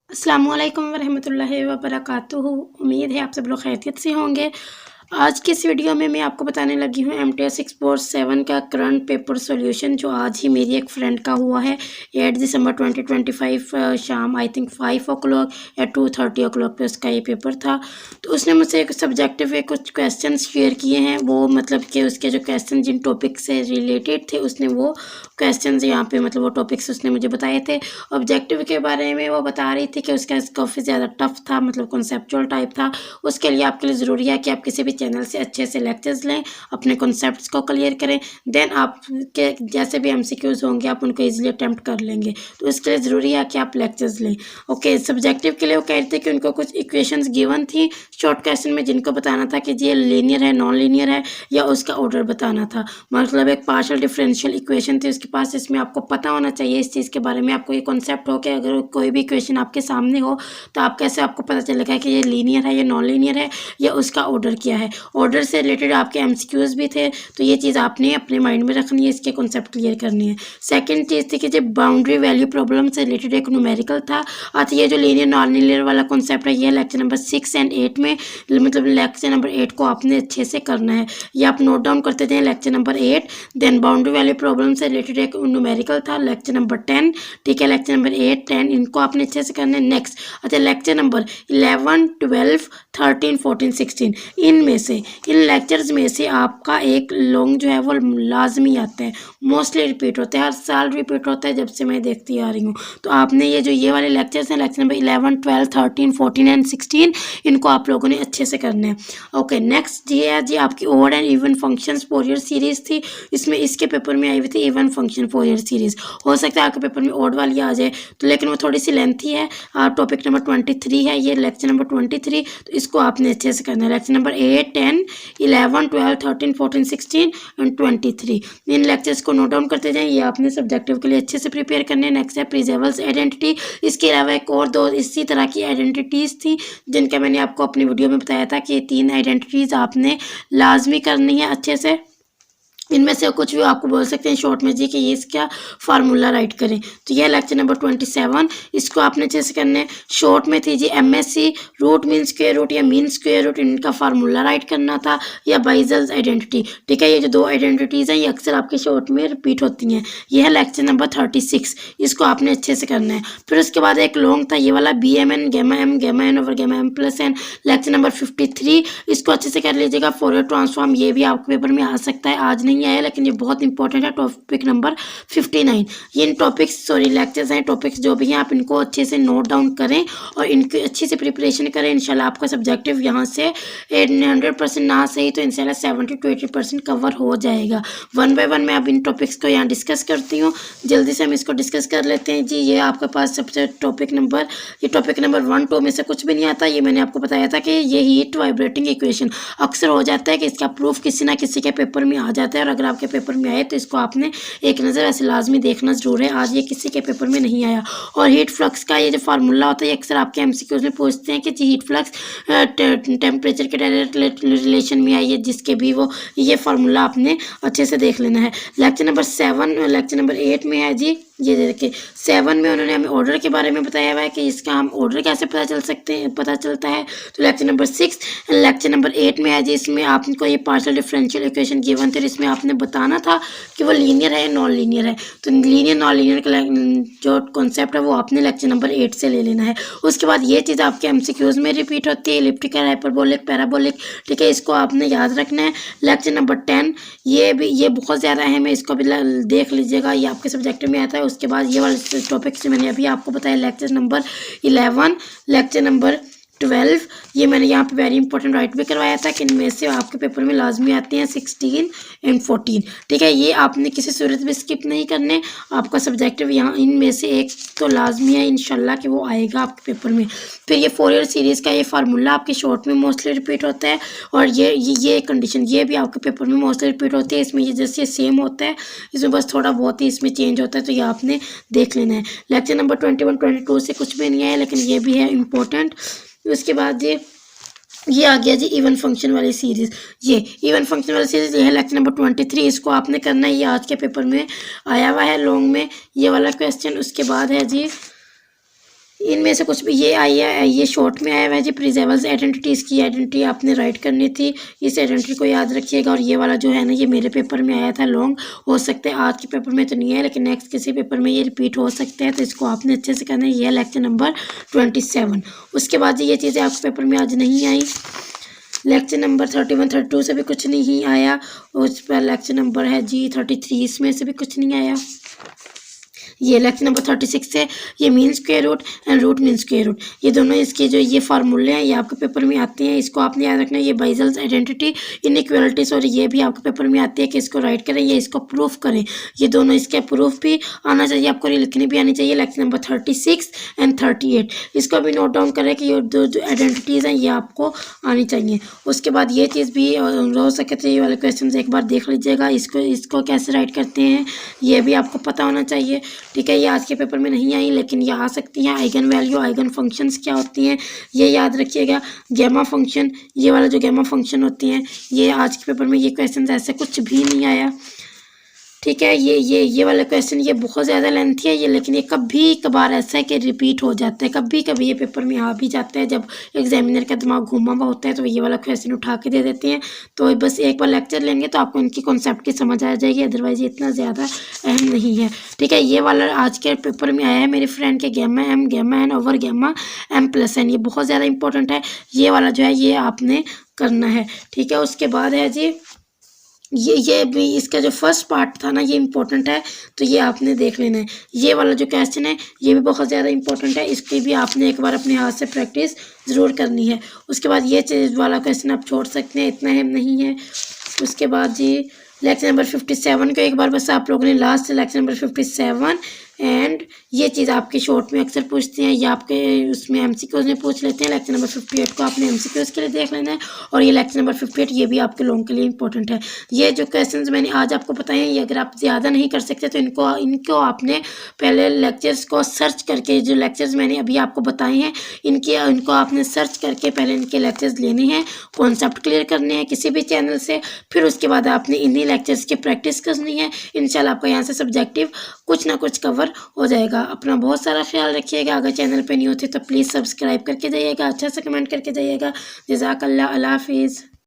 अस्सलामुअलैकुम वरहमतुल्लाहि वबरकातुहू। उम्मीद है आप सब लोग खैरियत से होंगे। आज की इस वीडियो में मैं आपको बताने लगी हूँ MTS 647 का करंट पेपर सॉल्यूशन, जो आज ही मेरी एक फ्रेंड का हुआ है 8 दिसंबर 2025 शाम आई थिंक 5 o'clock या 2:30 o'clock पे उसका ये पेपर था। तो उसने मुझसे एक सब्जेक्टिव के कुछ क्वेश्चन शेयर किए हैं। वो मतलब कि उसके जो क्वेश्चन जिन टॉपिक से रिलेटेड थे उसने वो क्वेश्चन यहाँ पे मतलब वो टॉपिक्स उसने मुझे बताए थे। ऑब्जेक्टिव के बारे में वो बता रही थी कि उसका काफ़ी ज़्यादा टफ था, मतलब कॉन्सेप्चुअल टाइप था। उसके लिए आपके लिए ज़रूरी है कि आप किसी भी चैनल से अच्छे से लेक्चर्स लें, अपने कॉन्सेप्ट्स को क्लियर करें, देन आपके जैसे भी MCQs होंगे आप उनको ईजिली अटैम्प्ट कर लेंगे। तो इसके लिए ज़रूरी है कि आप लेक्चर्स लें। ओके, सब्जेक्टिव के लिए वो कह रहे थे कि उनको कुछ इक्वेशंस गिवन थी शॉर्ट क्वेश्चन में, जिनको बताना था कि ये लीनियर है, नॉन लीनियर है, या उसका ऑर्डर बताना था। मतलब एक पार्शियल डिफरेंशियल इक्वेशन थी उसके पास। इसमें आपको पता होना चाहिए इस चीज़ के बारे में, आपको ये कॉन्सेप्ट हो कि अगर कोई भी इक्वेशन आपके सामने हो तो आप कैसे आपको पता चलेगा कि ये लीनियर है, ये नॉन लीनियर है, या उसका ऑर्डर क्या है। ऑर्डर से रिलेटेड आपके MCQs भी थे, तो ये चीज़ आपने अपने माइंड में रखनी है, इसके कॉन्सेप्ट क्लियर करनी है। सेकेंड चीज़ थी कि जब बाउंड्री वैल्यू प्रॉब्लम से रिलेटेड एक न्यूमेरिकल था। अच्छा, ये जो लीनियर नॉन लीनियर वाला कॉन्सेप्ट है ये लेक्चर नंबर 6 और 8 में, मतलब लेक्चर नंबर 8 को आपने अच्छे से करना है। ये आप नोट डाउन करते थे lecture number 8। Then boundary value problem से रिलेटेड एक न्यूमेरिकल था लेक्चर नंबर 10। ठीक है, लेक्चर नंबर 8 10 इनको आपने अच्छे से करना है। नेक्स्ट अच्छा, लेक्चर नंबर 11 12 13 14 16 इनमें से इन लेक्चर्स में से आपका एक लॉन्ग जो है वो लाजमी आता है, मोस्टली रिपीट होता है, हर साल रिपीट होता है जब से मैं देखती आ रही हूँ। तो आपने ये वाले लेक्चर्स हैं लेक्चर नंबर 11 12 13 14 एंड 16 इनको आप लोगों ने अच्छे से करना है। ओके, नेक्स्ट ये है जी आपकी odd and even functions Fourier series थी। इसमें इसके पेपर में आई हुई थी इवन फंक्शन फोरियर सीरीज। हो सकता है आपके पेपर में ओड वाली आ जाए, तो लेकिन वो थोड़ी सी लेंथी है। टॉपिक नंबर 23 है, ये लेक्चर नंबर 23, तो इसको आपने अच्छे से करना है। Lecture number 8 10 11 12 13 14 16 and 23 in lectures को नोट डाउन करते जाएं। ये आपने सब्जेक्टिव के लिए अच्छे से प्रिपेयर करने हैं। नेक्स्ट है प्रिजेबल्स आइडेंटिटी। इसके अलावा एक और दो इसी तरह की आइडेंटिटीज़ थी जिनका मैंने आपको अपनी वीडियो में बताया था कि ये 3 आइडेंटिटीज़ आपने लाजमी करनी है अच्छे से। इनमें से कुछ भी आपको बोल सकते हैं शॉर्ट में जी कि ये इसका फार्मूला राइट करें। तो यह लेक्चर नंबर 27, इसको आपने अच्छे से करना है। शॉर्ट में थी जी MSc root mean square root या मीन स्क्वायर रूट, इनका फार्मूला राइट करना था, या बाइजल्स आइडेंटिटी। ठीक है, ये जो दो आइडेंटिटीज़ हैं ये अक्सर आपके शॉर्ट में रिपीट होती हैं। यह है लेक्चर नंबर 36, इसको आपने अच्छे से करना है। फिर उसके बाद एक लॉन्ग था ये वाला BMN gamma M over gamma M+N lecture number 53, इसको अच्छे से कर लीजिएगा। फोरियर ट्रांसफॉर्म ये भी आपके पेपर में आ सकता है, आज नहीं आया लेकिन ये बहुत इंपॉर्टेंट है। टॉपिक नंबर 59, ये इन टॉपिक्स लेक्चर्स हैं, टॉपिक्स जो भी हैं आप इनको अच्छे से नोट डाउन करें और इनकी अच्छे से प्रिपरेशन करें। इंशाल्लाह आपका सब्जेक्टिव यहाँ से 100% ना सही तो इंशाल्लाह 70 to 80% कवर हो जाएगा। वन बाय वन मैं अब इन टॉपिक्स को यहाँ डिस्कस करती हूँ। जल्दी से हम इसको डिस्कस कर लेते हैं जी। ये आपके पास सबसे टॉपिक नंबर 1 2 में से कुछ भी नहीं आता। ये मैंने आपको बताया था कि ये हीट वाइब्रेटिंग इक्वेशन अक्सर हो जाता है कि इसका प्रूफ किसी ना किसी के पेपर में आ जाता है, और अगर आपके पेपर में आए तो इसको आपने एक नज़र ऐसे लाजमी देखना जरूर है। आज ये किसी के पेपर में नहीं आया। और हीट फ्लक्स का ये जो फार्मूला होता है ये अक्सर आपके MCQs में पूछते हैं कि हीट फ्लक्स टेम्परेचर के डायरेक्ट रिलेशन में आई है, जिसके भी वो ये फार्मूला आपने अच्छे से देख लेना है। लेक्चर नंबर 7 लेक्चर नंबर 8 में है जी, ये देखिए 7 में उन्होंने हमें ऑर्डर के बारे में बताया हुआ है कि इसका हम ऑर्डर कैसे पता चलता है। तो लेक्चर नंबर 6 लेक्चर नंबर 8 में है जी, इसमें आपको ये पार्शियल डिफरेंशियल इक्वेशन गिवन थे, इसमें आपने बताना था कि वो लीनियर है नॉन लीनियर है। तो लीनियर नॉन लीनियर का जो कॉन्सेप्ट है वो आपने लेक्चर नंबर 8 से ले लेना है। उसके बाद ये चीज़ आपके MCQs में रिपीट होती है, एलिप्टिकल हाइपरबोलिक पैराबोलिक। ठीक है, इसको आपने याद रखना है। लेक्चर नंबर 10 ये बहुत ज़्यादा अहम है, इसको भी देख लीजिएगा, ये आपके सब्जेक्ट में आता है। उसके बाद ये वाले टॉपिक से मैंने अभी आपको बताया लेक्चर नंबर 11 लेक्चर नंबर 12, ये मैंने यहाँ पे वेरी इंपॉर्टेंट राइट भी करवाया था कि इनमें से आपके पेपर में लाजमी आते हैं 16 और 14। ठीक है, ये आपने किसी सूरत में स्किप नहीं करने, आपका सब्जेक्टिव यहाँ इनमें से एक तो लाजमी है इंशाल्लाह कि वो आएगा आपके पेपर में। फिर ये फोरियर सीरीज़ का ये फार्मूला आपके शॉर्ट में मोस्टली रिपीट होता है, और ये कंडीशन ये भी आपके पेपर में मोस्टली रिपीट होती है। इसमें ये जैसे सेम होता है, इसमें बस थोड़ा बहुत ही इसमें चेंज होता है, तो ये आपने देख लेना है। लेक्चर नंबर 21 22 से कुछ भी नहीं है लेकिन ये भी है इम्पोर्टेंट। उसके बाद ये आ गया जी इवन फंक्शन वाली सीरीज़। ये इवन फंक्शन वाली सीरीज़ ये है लेक्चर नंबर 23, इसको आपने करना है। ये आज के पेपर में आया हुआ है लॉन्ग में ये वाला क्वेश्चन। उसके बाद है जी इनमें से कुछ भी ये आई है, ये शॉर्ट में आया हुआ है जी। प्रिजेबल्स आइडेंटिटी, इसकी आइडेंटिटी आपने राइट करनी थी, इस आइडेंटिटी को याद रखिएगा। और ये वाला जो है ना, ये मेरे पेपर में आया था लॉन्ग, हो सकता है आज के पेपर में तो नहीं है, लेकिन नेक्स्ट किसी पेपर में ये रिपीट हो सकते हैं, तो इसको आपने अच्छे से करना है। ये लेक्चर नंबर 27। उसके बाद ये चीज़ें आपके पेपर में आज नहीं आई। लेक्चर नंबर 31, 32 से भी कुछ नहीं आया। उस पर लेक्चर नंबर है जी 33, इसमें से भी कुछ नहीं आया। ये लेक्चर नंबर 36 है, ये mean square root and root mean square root, ये दोनों इसके जो ये फार्मूले हैं ये आपके पेपर में आते हैं, इसको आपने याद रखना है। ये बाइजल्स आइडेंटिटी, इनइक्वालिटीज, और ये भी आपके पेपर में आती है कि इसको राइट करें या इसको प्रूफ करें। ये दोनों इसके प्रूफ भी आना चाहिए आपको, लिखनी भी आनी चाहिए। लेक्चर नंबर 36 एंड 38, इसको भी नोट डाउन करें कि ये जो आइडेंटिटीज़ हैं ये आपको आनी चाहिए। उसके बाद ये चीज़ भी हो सके तो ये वाले क्वेश्चन एक बार देख लीजिएगा, इसको कैसे राइट करते हैं ये भी आपको पता होना चाहिए। ठीक है, ये आज के पेपर में नहीं आई, लेकिन ये आ सकती हैं। आइगन वैल्यू, आइगन फंक्शंस क्या होती हैं ये याद रखिएगा। गैमा फंक्शन, ये वाला जो गैमा फंक्शन होती हैं, ये आज के पेपर में ये क्वेश्चन ऐसे कुछ भी नहीं आया। ठीक है, ये वाला क्वेश्चन ये बहुत ज़्यादा लेंथी है ये, लेकिन ये कभी कभार ऐसा है कि रिपीट हो जाता है, कभी कभी ये पेपर में आ भी जाता है। जब एग्जामिनर का दिमाग घूमा हुआ होता है तो ये वाला क्वेश्चन उठा के दे देते हैं। तो बस एक बार लेक्चर लेंगे तो आपको इनकी कॉन्सेप्ट की समझ आ जाएगी, अदरवाइज ये इतना ज़्यादा अहम नहीं है। ठीक है, ये वाला आज के पेपर में आया है मेरे फ्रेंड के, gamma M, gamma N over gamma M plus N, ये बहुत ज़्यादा इंपॉर्टेंट है। ये वाला जो है ये आपने करना है। ठीक है, उसके बाद है जी ये भी, इसका जो फर्स्ट पार्ट था ना ये इम्पोर्टेंट है, तो ये आपने देख लेना है। ये वाला जो क्वेश्चन है ये भी बहुत ज़्यादा इंपॉर्टेंट है, इसकी भी आपने एक बार अपने हाथ से प्रैक्टिस ज़रूर करनी है। उसके बाद ये चीज़ वाला क्वेश्चन आप छोड़ सकते हैं, इतना अहम नहीं है। उसके बाद जी लेक्चर नंबर 57 को एक बार बस आप लोगों ने लास्ट लेक्चर नंबर 57 एंड ये चीज़ आपके शॉर्ट में अक्सर पूछते हैं या आपके उसमें एमसीक्यूज में पूछ लेते हैं। लेक्चर नंबर 58 को आपने एमसीक्यूज के लिए देख लेना है, और ये लेक्चर नंबर 58 ये भी आपके लॉन्ग के लिए इंपॉर्टेंट है। ये जो क्वेश्चंस मैंने आज आपको बताए हैं ये अगर आप ज़्यादा नहीं कर सकते तो इनको आपने पहले लेक्चर्स को सर्च करके, जो लेक्चर्स मैंने अभी आपको बताए हैं इनको आपने सर्च करके पहले इनके लेक्चर्स लेने हैं, कॉन्सेप्ट क्लियर करने हैं किसी भी चैनल से, फिर उसके बाद आपने इन्हीं लेक्चर्स की प्रैक्टिस करनी है। इंशाल्लाह आपका यहाँ से सब्जेक्टिव कुछ ना कुछ कवर हो जाएगा। अपना बहुत सारा ख्याल रखिएगा। अगर चैनल पे नहीं होते तो प्लीज़ सब्सक्राइब करके जाइएगा, अच्छा सा कमेंट करके जाइएगा। जज़ाकल्लाह, अल्लाह हाफिज़।